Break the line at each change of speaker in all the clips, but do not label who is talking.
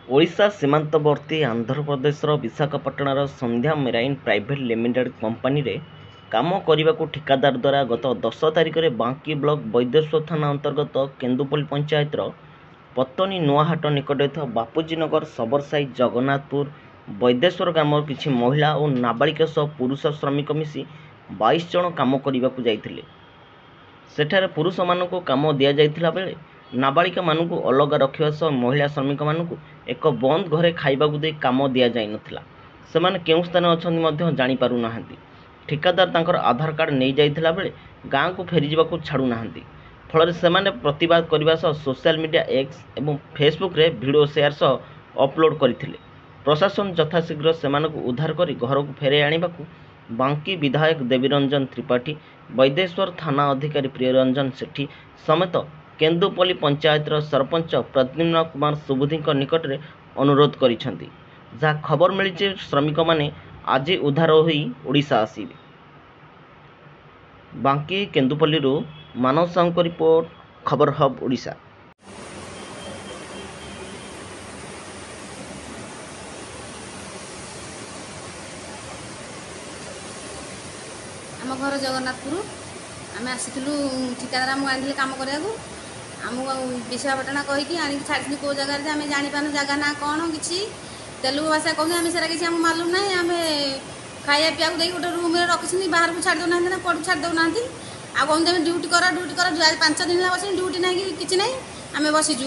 ଓଡ଼ିଶା ସୀମାନ୍ତବର୍ତ୍ତୀ ଆନ୍ଧ୍ରପ୍ରଦେଶର ବିଶାଖାପାଟଣାର ସନ୍ଧ୍ୟା marine private limited କମ୍ପାନୀରେ କାମ କରିବାକୁ ଠିକାଦାର ଦ୍ୱାରା ଗତ 10 ତାରିଖରେ ବାଙ୍କୀ ବ୍ଲକ ବୈଦ୍ୟେଶ୍ଵର ଥାନା ଅନ୍ତର୍ଗତ କେନ୍ଦୁପଲ୍ଲୀ ପଞ୍ଚାୟତର ପତନୀ ନୂଆହାଟ ନିକଟରେ ଥିବା ବାପୁଜୀ ନଗର ସବରସାହି ଜଗନ୍ନାଥପୁର ବୈଦ୍ୟେଶ୍ଵର ଗ୍ରାମର କିଛି ମହିଳା ଓ ନାବାଳିକା ସହ ପୁରୁଷ ଶ୍ରମିକ ମିଶି 22 ଜଣ କାମ କରିବାକୁ ଯାଇଥିଲେ। ସେଠାରେ ପୁରୁଷମାନଙ୍କୁ କାମ ଦିଆଯାଇଥିଲା ବେଳେ ନାବାଳିକାମାନଙ୍କୁ ଅଲଗା ରଖିବା ସହ ମହିଳା ଶ୍ରମିକମାନଙ୍କୁ ଏକ ବନ୍ଦ ଘରେ ଖାଇବାକୁ ଦେଇ କାମ ଦିଆଯାଇନଥିଲା। ସେମାନେ କେଉଁ ସ୍ଥାନରେ ଅଛନ୍ତି ମଧ୍ୟ ଜାଣିପାରୁନାହାନ୍ତି। ଠିକାଦାର ତାଙ୍କର ଆଧାର କାର୍ଡ଼ ନେଇଯାଇଥିଲା ବେଳେ ଗାଁକୁ ଫେରିଯିବାକୁ ଛାଡ଼ୁନାହାନ୍ତି। ଫଳରେ ସେମାନେ ପ୍ରତିବାଦ କରିବା ସହ ସୋସିଆଲ ମିଡ଼ିଆ ଏକ୍ସ ଏବଂ ଫେସବୁକରେ ଭିଡ଼ିଓ ସେୟାର ସହ ଅପଲୋଡ଼ କରିଥିଲେ। ପ୍ରଶାସନ ଯଥାଶୀଘ୍ର ସେମାନଙ୍କୁ ଉଦ୍ଧାର କରି ଘରକୁ ଫେରାଇ ଆଣିବାକୁ ବାଙ୍କୀ ବିଧାୟକ ଦେବୀରଞ୍ଜନ ତ୍ରିପାଠୀ, ବୈଦ୍ୟେଶ୍ଵର ଥାନା ଅଧିକାରୀ ପ୍ରିୟରଞ୍ଜନ ସେଠୀ ସମେତ କେନ୍ଦୁପଲ୍ଲୀ ପଞ୍ଚାୟତର ସରପଞ୍ଚ ପ୍ରଦ୍ୟୁମ୍ନ କୁମାର ସୁବୁଦ୍ଧିଙ୍କ ନିକଟରେ ଅନୁରୋଧ କରିଛନ୍ତି। ଯାହା ଖବର ମିଳିଛି, ଶ୍ରମିକମାନେ ଆଜି ଉଦ୍ଧାର ହୋଇ ଓଡ଼ିଶା ଆସିବେ। ବାଙ୍କୀ କେନ୍ଦୁପଲ୍ଲୀରୁ ମାନସ ସାହୁଙ୍କ ରିପୋର୍ଟ, ଖବର ହବ୍ ଓଡ଼ିଶା।
ଆମ ଘର ଜଗନ୍ନାଥପୁର। ଆମେ ଆସିଥିଲୁ, ଠିକାଦାର ଆମକୁ ଆଣିଥିଲେ କାମ କରିବାକୁ। ଆମକୁ ବିଶାଖାପାଟଣା କହିକି ଆଣିକି ଛାଡ଼ିଥିଲି କେଉଁ ଜାଗାରେ ଯେ ଆମେ ଜାଣିପାରୁନୁ ଜାଗା ନା କ'ଣ, କିଛି ତେଲୁଗୁ ଭାଷା କହୁଛନ୍ତି। ଆମେ ସେରା କିଛି ଆମକୁ ମାଲୁମ ନାହିଁ। ଆମେ ଖାଇବା ପିଇବାକୁ ଦେଇକି ଗୋଟେ ରୁମ୍ରେ ରଖିଛନ୍ତି, ବାହାରକୁ ଛାଡ଼ି ଦେଉନାହାନ୍ତି ନା ପଡ଼ୁ ଛାଡ଼ି ଦେଉନାହାନ୍ତି। ଆଉ କହୁଛନ୍ତି ଆମେ ଡ୍ୟୁଟି କର 5 ଦିନ ହେଲା ବସିନି, ଡ୍ୟୁଟି ନାହିଁ କି କିଛି ନାହିଁ। ଆମେ ବସିଛୁ,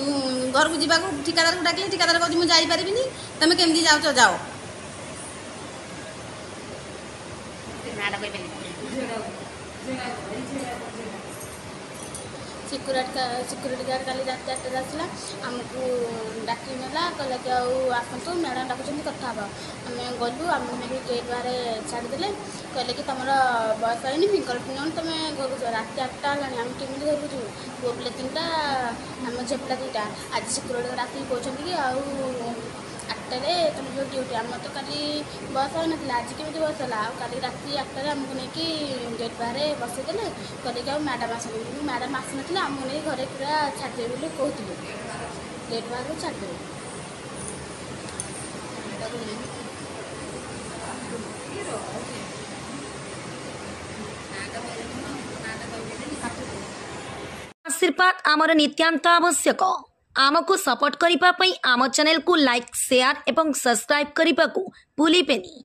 ଘରକୁ ଯିବାକୁ ଠିକାଦାରକୁ ଡାକିଲେ, ଠିକାଦାର କହୁଛି ମୁଁ ଯାଇପାରିବିନି, ତୁମେ କେମିତି ଯାଉଛ ଯାଅ। ସିକ୍ୟୁରିଟି ଗାର୍ଡ଼ କାଲି ରାତି 8ଟାରେ ଆସିଲା, ଆମକୁ ଡାକି ନେଲା, କହିଲା କି ଆଉ ଆସନ୍ତୁ, ମ୍ୟାଡ଼ାମ୍ ଡାକୁଛନ୍ତି କଥା ହେବା। ଆମେ ଗଲୁ, ଆମକୁ ନେଇକି ଗେଟ୍ ବାହାରେ ଛାଡ଼ିଦେଲେ। କହିଲେ କି ତୁମର ବୟସ ହେଇନି, ଫିଙ୍ଗର ପ୍ରିଣ୍ଟ ନେଉନି, ତୁମେ ଘରକୁ ଯାଅ। ରାତି 8ଟା ହେଲାଣି, ଆମେ କେମିତି ଘରକୁ ଯିବୁ? ପୁଅ ପିଲା 3ଟା, ଆମ ଝିଅ ପିଲା 2ଟା। ଆଜି ସିକ୍ୟୁରିଟି ଗାର୍ଡ଼ ଆସିକି କହୁଛନ୍ତି କି ଆଉ 8ଟାରେ ତୁମେ ଯେଉଁ ଡ୍ୟୁଟି। ଆମର ତ କାଲି ବସ୍ ହେଇନଥିଲା, ଆଜି କେମିତି ବସ୍ ହେଲା? ଆଉ କାଲି ରାତି 8ଟାରେ ଆମକୁ ନେଇକି ଗେଟ୍ ବାହାରେ ବସେଇଦେଲେ। କହିଲେ କି ଆଉ ମ୍ୟାଡ଼ାମ୍ ଆସିବେ। ମ୍ୟାଡ଼ାମ୍ ଆସିନଥିଲେ, ଆମକୁ ନେଇ ଘରେ ପୁରା ଛାଡ଼ିଦେବେ ବୋଲି କହୁଥିଲେ। ଗେଟ୍ ବାହାରକୁ ଛାଡ଼ିଦେବେ।
आशीर्वाद आमर नित्यांत आवश्यक। आमको सपोर्ट करिपा पई आम चैनल को लाइक, शेयर एवं सब्सक्राइब करने को भूलिबेनी।